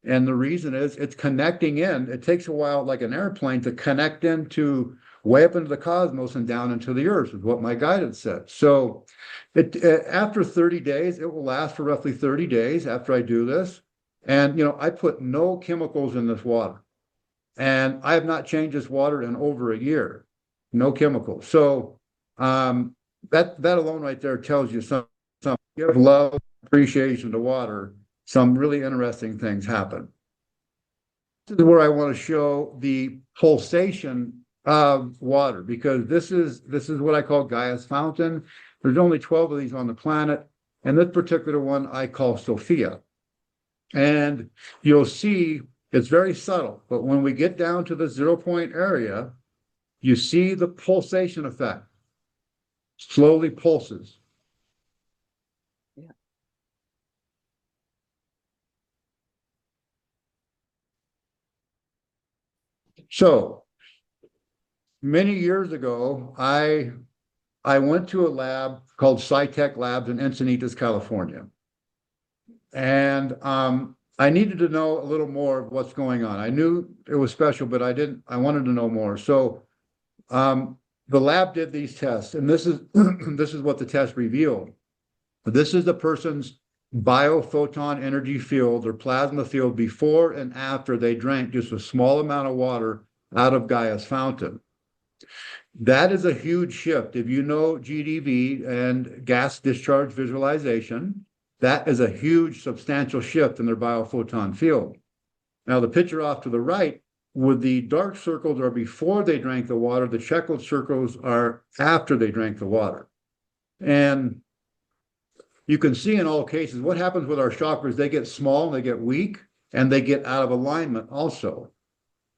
And the reason is it's connecting in. It takes a while, like an airplane, to connect into way up into the cosmos and down into the earth, is what my guidance said. So after 30 days, it will last for roughly 30 days after I do this. And, I put no chemicals in this water. And I have not changed this water in over a year. No chemicals. So that alone right there tells you some give love, appreciation to water, some really interesting things happen. This is where I want to show the pulsation of water, because this is what I call Gaia's fountain. There's only 12 of these on the planet, and this particular one I call Sophia. And you'll see it's very subtle, but when we get down to the 0 point area, you see the pulsation effect. Slowly pulses. Yeah. So many years ago, I went to a lab called SciTech Labs in Encinitas, California. And I needed to know a little more of what's going on. I knew it was special, but I wanted to know more. So the lab did these tests, and this is this is what the test revealed. This is the person's biophoton energy field or plasma field before and after they drank just a small amount of water out of Gaia's fountain. That is a huge shift. If you know GDV and gas discharge visualization, that is a huge, substantial shift in their biophoton field. Now, the picture off to the right, with the dark circles are before they drank the water, the checkered circles are after they drank the water. And you can see in all cases what happens with our chakras. They get small, they get weak, and they get out of alignment also.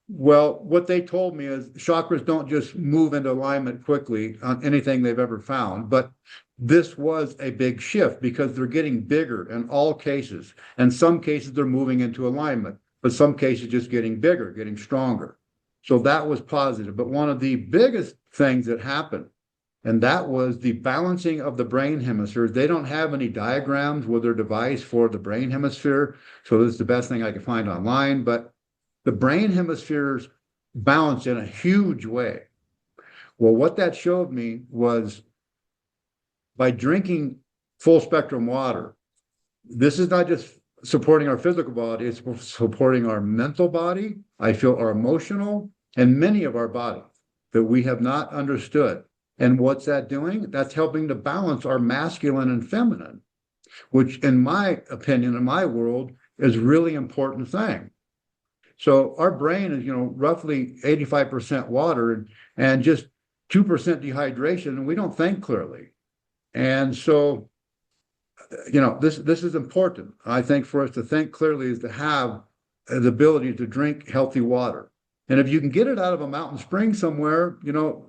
Well, what they told me is chakras don't just move into alignment quickly on anything they've ever found, but this was a big shift because they're getting bigger in all cases. In some cases, they're moving into alignment, but some cases just getting bigger, getting stronger. So that was positive. But one of the biggest things that happened, and that was the balancing of the brain hemispheres. They don't have any diagrams with their device for the brain hemisphere, so this is the best thing I could find online, but the brain hemispheres balance in a huge way. Well, what that showed me was by drinking full spectrum water, this is not just supporting our physical body, it's supporting our mental body, I feel our emotional, and many of our bodies that we have not understood. And what's that doing? That's helping to balance our masculine and feminine, which in my opinion, in my world, is a really important thing. So our brain is, roughly 85% water and just 2% dehydration, and we don't think clearly. And so, this is important. I think for us to think clearly is to have the ability to drink healthy water. And if you can get it out of a mountain spring somewhere,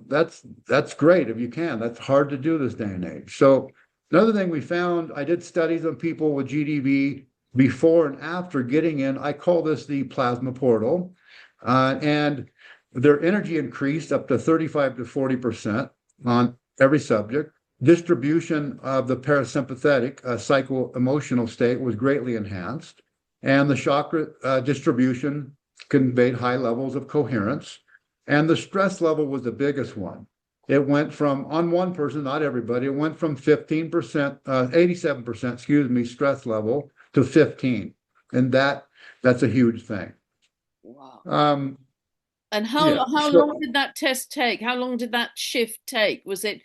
that's great if you can. That's hard to do this day and age. So another thing we found, I did studies on people with GDV before and after getting in. I call this the plasma portal. And their energy increased up to 35 to 40% on every subject. Distribution of the parasympathetic psycho-emotional state was greatly enhanced. And the chakra distribution conveyed high levels of coherence. And the stress level was the biggest one. It went from, on one person, not everybody, it went from 15%, 87%, excuse me, stress level to 15. And that's a huge thing. Wow. Um, And yeah. how So, long did that test take? How long did that shift take? Was it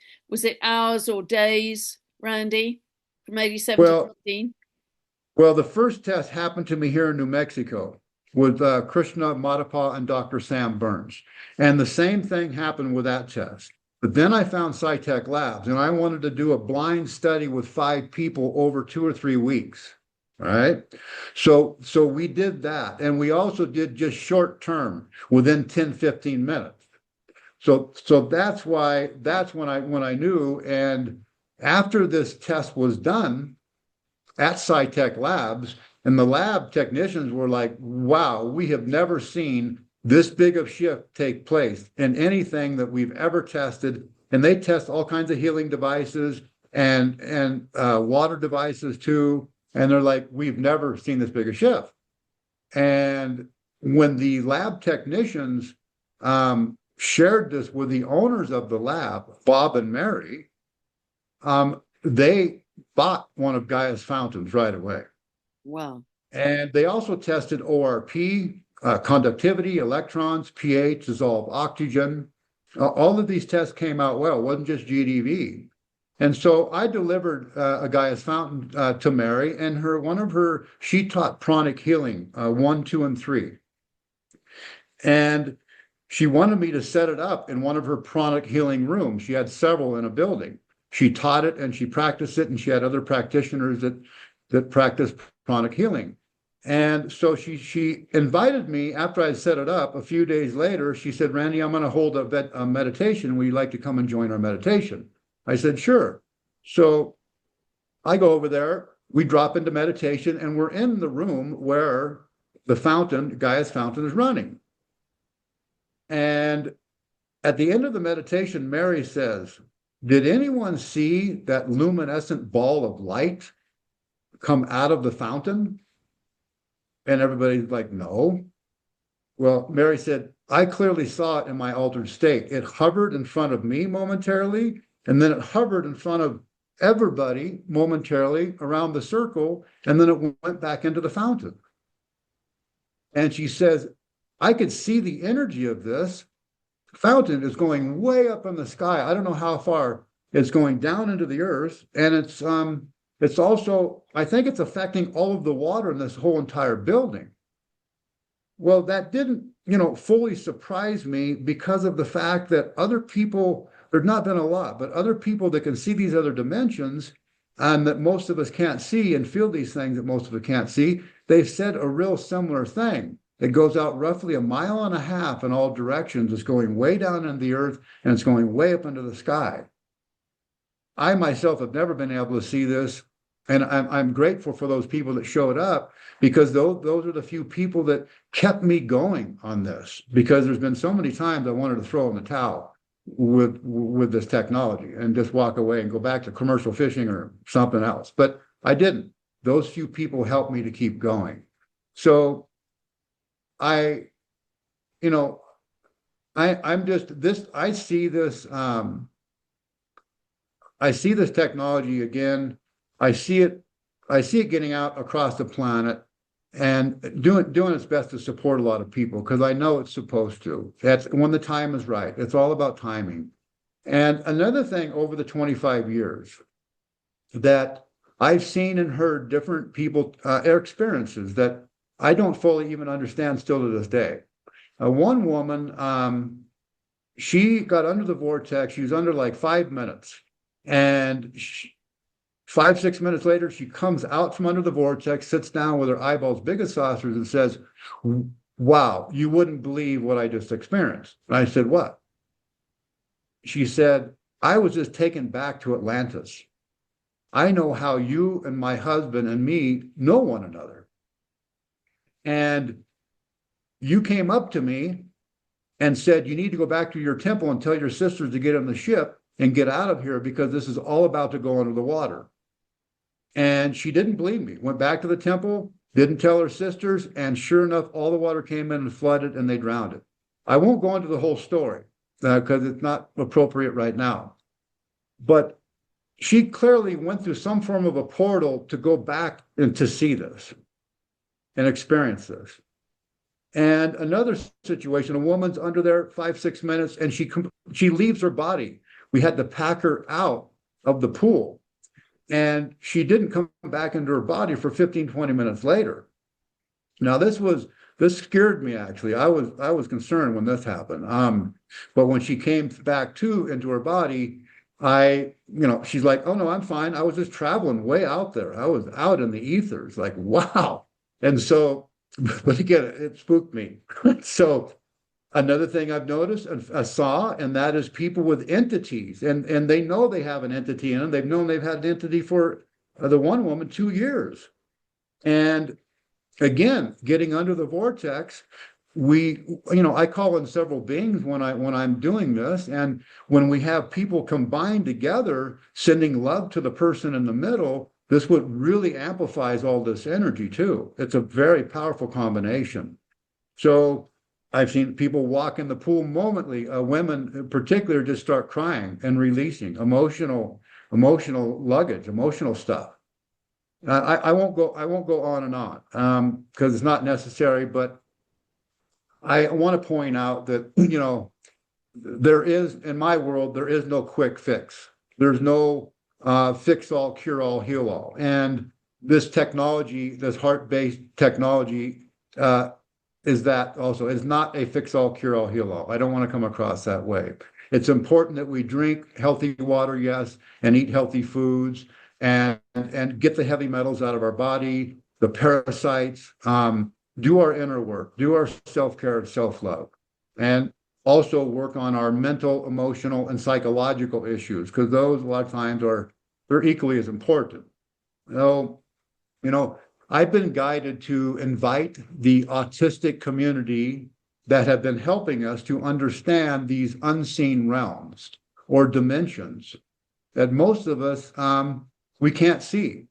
hours or days, Randy, from 87 to well, 15? well, the first test happened to me here in New Mexico with Krishna Madhapa and Dr. Sam Burns. And the same thing happened with that test. But then I found SciTech Labs, and I wanted to do a blind study with 5 people over 2 or 3 weeks. All right. So we did that. And we also did just short term within 10, 15 minutes. So that's when I knew. And after this test was done, at SciTech Labs, and the lab technicians were like, wow, we have never seen this big of shift take place in anything that we've ever tested. And they test all kinds of healing devices and water devices too. And they're like, we've never seen this big a shift. And when the lab technicians shared this with the owners of the lab, Bob and Mary, they bought one of Gaia's fountains right away. Wow. And they also tested ORP, conductivity, electrons, pH, dissolved oxygen. All of these tests came out well. It wasn't just GDV. And so I delivered a Gaia's fountain to Mary, and she taught pranic healing 1, 2, and 3. And she wanted me to set it up in one of her pranic healing rooms. She had several in a building. She taught it and she practiced it, and she had other practitioners that practiced pranic healing. And so she invited me after I set it up. A few days later, she said, Randy, I'm going to hold a meditation. Would you like to come and join our meditation? I said, sure. So I go over there, we drop into meditation, and we're in the room where the fountain, Gaia's fountain, is running. And at the end of the meditation, Mary says, did anyone see that luminescent ball of light come out of the fountain? And everybody's like, no. Well, Mary said, I clearly saw it in my altered state. It hovered in front of me momentarily, and then it hovered in front of everybody momentarily around the circle, and then it went back into the fountain. And she says, I could see the energy of this fountain is going way up in the sky. I don't know how far it's going down into the earth. And it's also, I think it's affecting all of the water in this whole entire building. Well, that didn't, fully surprise me because of the fact that other people, there's not been a lot, but other people that can see these other dimensions and that most of us can't see and feel these things that most of us can't see, they've said a real similar thing. It goes out roughly 1.5 miles in all directions. It's going way down into the earth and it's going way up into the sky. I myself have never been able to see this. And I'm grateful for those people that showed up, because those are the few people that kept me going on this, because there's been so many times I wanted to throw in the towel with this technology and just walk away and go back to commercial fishing or something else. But I didn't. Those few people helped me to keep going. So I see this technology again. I see it getting out across the planet and doing its best to support a lot of people, because I know it's supposed to. That's when the time is right. It's all about timing. And another thing, over the 25 years that I've seen and heard different people, their experiences that I don't fully even understand still to this day. One woman, she got under the vortex. She was under like 5 minutes. And 5, 6 minutes later, she comes out from under the vortex, sits down with her eyeballs big as saucers, and says, wow, you wouldn't believe what I just experienced. And I said, what? She said, I was just taken back to Atlantis. I know how you and my husband and me know one another. And you came up to me and said, you need to go back to your temple and tell your sisters to get on the ship and get out of here because this is all about to go under the water. And she didn't believe me, went back to the temple, didn't tell her sisters, and sure enough, all the water came in and flooded and they drowned it. I won't go into the whole story because it's not appropriate right now. But she clearly went through some form of a portal to go back and to see this and experience this. And another situation, a woman's under there 5-6 minutes and she leaves her body. We had to pack her out of the pool and she didn't come back into her body for 15-20 minutes later. Now this scared me actually. I was concerned when this happened. But when she came back into her body, she's like, oh no, I'm fine. I was just traveling way out there. I was out in the ethers, like, wow. And so, but again, it spooked me. So another thing I've noticed, I saw, and that is people with entities, and they know they have an entity in them. They've known they've had an entity for the one woman 2 years. And again, getting under the vortex, I call in several beings when I'm doing this, and when we have people combined together, sending love to the person in the middle, this what really amplifies all this energy too. It's a very powerful combination. So I've seen people walk in the pool momently, women in particular just start crying and releasing emotional luggage, emotional stuff. I won't go on and on because it's not necessary, but I want to point out that, in my world, there is no quick fix. There's no fix all, cure all, heal all. And this technology, this heart-based technology, is that also is not a fix all, cure all, heal all. I don't want to come across that way. It's important that we drink healthy water, yes, and eat healthy foods and get the heavy metals out of our body, the parasites, do our inner work, do our self-care, self-love, and also work on our mental, emotional, and psychological issues, because those a lot of times they're equally as important. So, I've been guided to invite the autistic community that have been helping us to understand these unseen realms or dimensions that most of us, we can't see.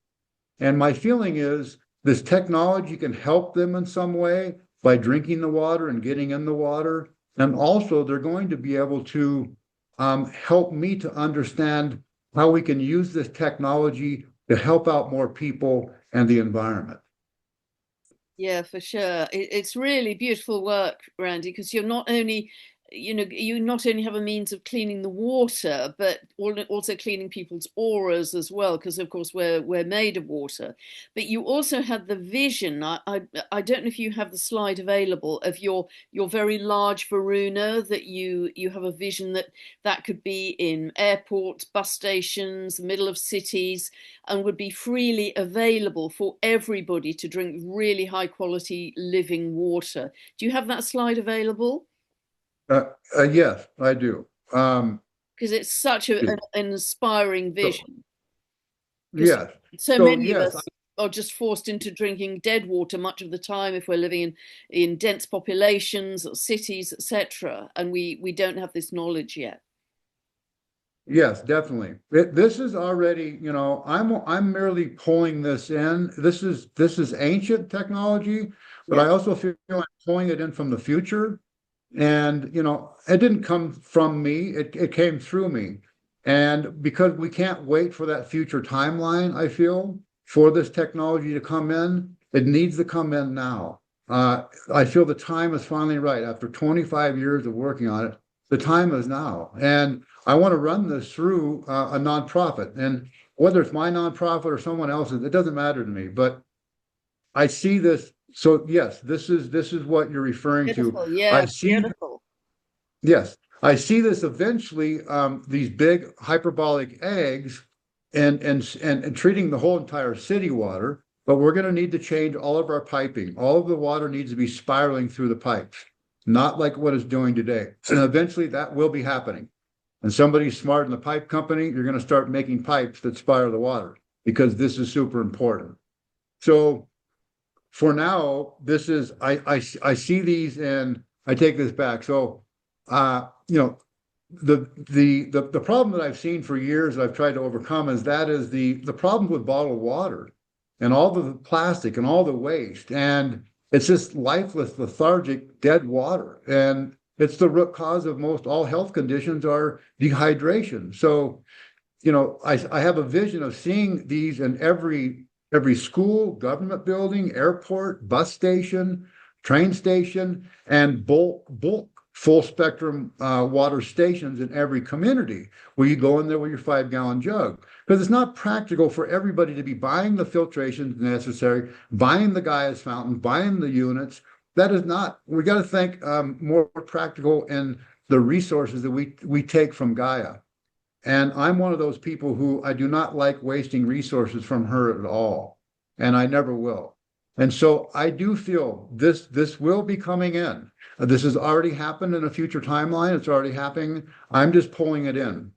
And my feeling is this technology can help them in some way by drinking the water and getting in the water. And also they're going to be able to help me to understand how we can use this technology to help out more people and the environment. Yeah, for sure. It's really beautiful work, Randy, because you not only have a means of cleaning the water, but also cleaning people's auras as well, because of course we're made of water. But you also had the vision. I don't know if you have the slide available of your very large Varuna, that you have a vision that could be in airports, bus stations, the middle of cities, and would be freely available for everybody to drink really high quality living water. Do you have that slide available? Yes, I do. Because it's such an inspiring So, vision. Because yes. so So many of yes, us are just forced into drinking dead water much of the time if we're living in dense populations or cities, etc. And we don't have this knowledge yet. yes, definitely. This is already, I'm merely pulling this in. This is ancient technology, but Yeah. I also feel I'm pulling it in from the future. And, it didn't come from me, it came through me. And because we can't wait for that future timeline, I feel, for this technology to come in, it needs to come in now. I feel the time is finally right. After 25 years of working on it, the time is now. And I want to run this through a nonprofit. And whether it's my nonprofit or someone else's, it doesn't matter to me. But I see this. So yes, this is what you're referring to. Beautiful. I Yeah, see, beautiful. yes, I see this eventually, these big hyperbolic eggs and treating the whole entire city water. but we're going to need to change all of our piping. All of the water needs to be spiraling through the pipes, not like what it's doing today. And eventually that will be happening. And somebody's smart in the pipe company, you're going to start making pipes that spiral the water because this is super important. So for now, this is I see these and I take this back. So the problem that I've seen for years I've tried to overcome is the problem with bottled water and all the plastic and all the waste. And it's just lifeless, lethargic, dead water. And it's the root cause of most all health conditions are dehydration. So, I have a vision of seeing these in every school, government building, airport, bus station, train station, and bulk full spectrum water stations in every community where you go in there with your 5-gallon jug. Because it's not practical for everybody to be buying the filtrations necessary, buying the Gaia's fountain, buying the units. That is not, we got to think more practical in the resources that we take from Gaia. And I'm one of those people who I do not like wasting resources from her at all. And I never will. And so I do feel this will be coming in. This has already happened in a future timeline. It's already happening. I'm just pulling it in.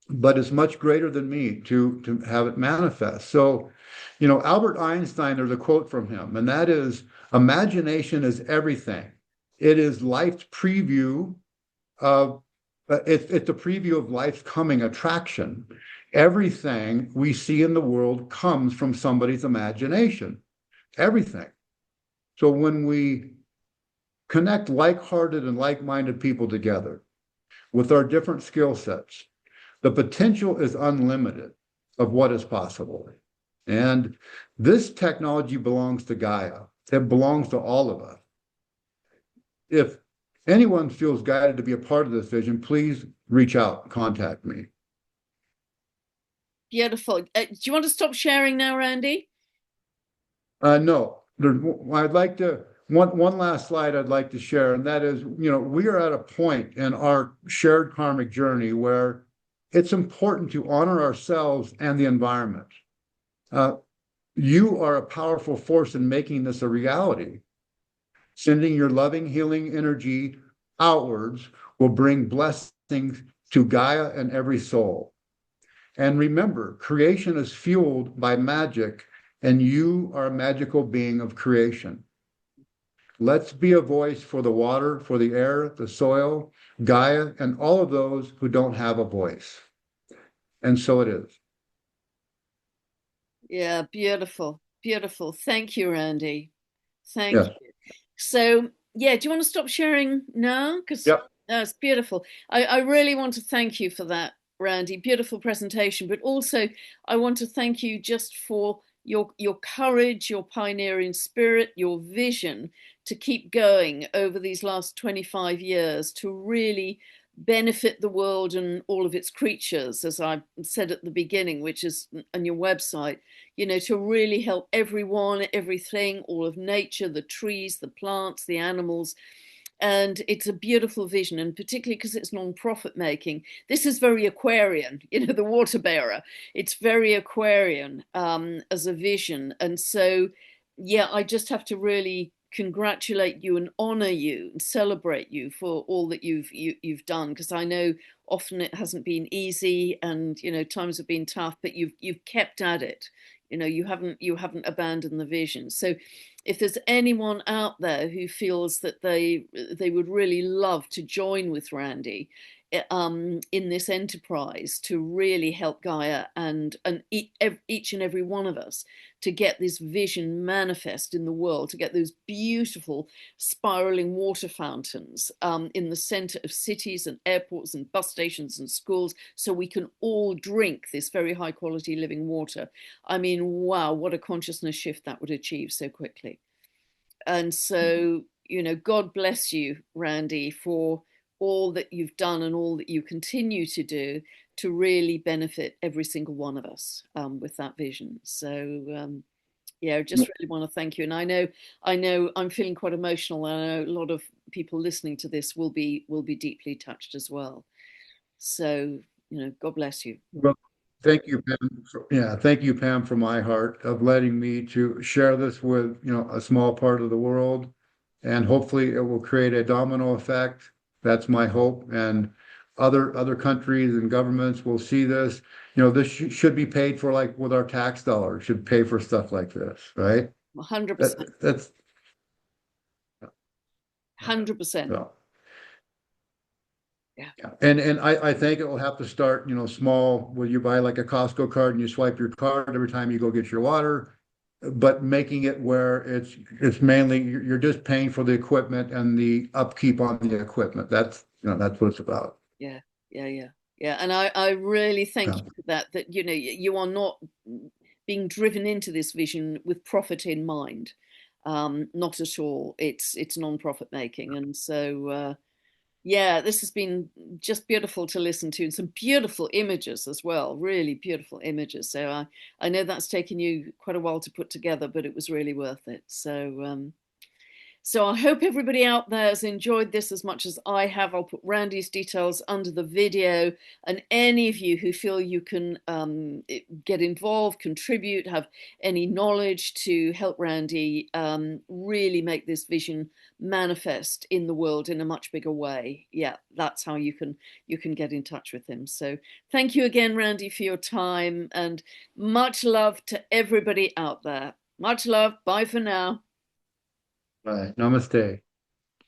But it's much greater than me to have it manifest. So, Albert Einstein, there's a quote from him, and that is, imagination is everything. It is life's preview of it's a preview of life's coming attraction. Everything we see in the world comes from somebody's imagination. Everything. So when we connect like-hearted and like-minded people together with our different skill sets, the potential is unlimited of what is possible. And this technology belongs to Gaia. It belongs to all of us. If anyone feels guided to be a part of this vision, please reach out, contact me. Beautiful. Do you want to stop sharing now, Randy? No, I'd like to, one last slide I'd like to share, and that is, we are at a point in our shared karmic journey where it's important to honor ourselves and the environment. You are a powerful force in making this a reality. Sending your loving, healing energy outwards will bring blessings to Gaia and every soul. And remember, creation is fueled by magic, and you are a magical being of creation. Let's be a voice for the water, for the air, the soil, Gaia, and all of those who don't have a voice. And so it is. Yeah, beautiful. Beautiful. Thank you, Randy. Thank Yes. you. So, yeah, do you want to stop sharing now? Because Yep. that's beautiful. I really want to thank you for that, Randy. Beautiful presentation. But also, I want to thank you just for your courage, your pioneering spirit, your vision to keep going over these last 25 years to really benefit the world and all of its creatures, as I said at the beginning, which is on your website, to really help everyone, everything, all of nature, the trees, the plants, the animals. And it's a beautiful vision, and particularly because it's non-profit making. This is very Aquarian, the water bearer. It's very Aquarian as a vision. And so, yeah, I just have to really congratulate you and honor you and celebrate you for all that you've done, because I know often it hasn't been easy, and times have been tough, but you've kept at it. You haven't abandoned the vision. So if there's anyone out there who feels that they would really love to join with Randy in this enterprise to really help Gaia and each and every one of us to get this vision manifest in the world, to get those beautiful spiraling water fountains in the center of cities and airports and bus stations and schools, so we can all drink this very high quality living water. I mean, wow, what a consciousness shift that would achieve so quickly. And so, God bless you, Randy, for all that you've done and all that you continue to do to really benefit every single one of us with that vision. So, yeah, I just really want to thank you. And I know I'm feeling quite emotional. And I know a lot of people listening to this will be deeply touched as well. So, God bless you. Well, thank you, Pam. Yeah, thank you, Pam, from my heart of letting me to share this with, a small part of the world. And hopefully it will create a domino effect. That's my hope. And other countries and governments will see this. This should be paid for like with our tax dollars, should pay for stuff like this, right? 100%. That's 100%. so. Yeah. Yeah. And I think it will have to start, small, where you buy like a Costco card and you swipe your card every time you go get your water, but making it where it's mainly you're just paying for the equipment and the upkeep on the equipment. That's what it's about. Yeah, yeah, yeah, yeah. And I really thank Yeah. you for that, you are not being driven into this vision with profit in mind. Not at all. It's non-profit making. And so yeah, this has been just beautiful to listen to, and some beautiful images as well, really beautiful images. So I know that's taken you quite a while to put together, but it was really worth it. So I hope everybody out there has enjoyed this as much as I have. I'll put Randy's details under the video, and any of you who feel you can get involved, contribute, have any knowledge to help Randy really make this vision manifest in the world in a much bigger way. Yeah, that's how you can get in touch with him. So thank you again, Randy, for your time, and much love to everybody out there. Much love. Bye for now. Right. Namaste.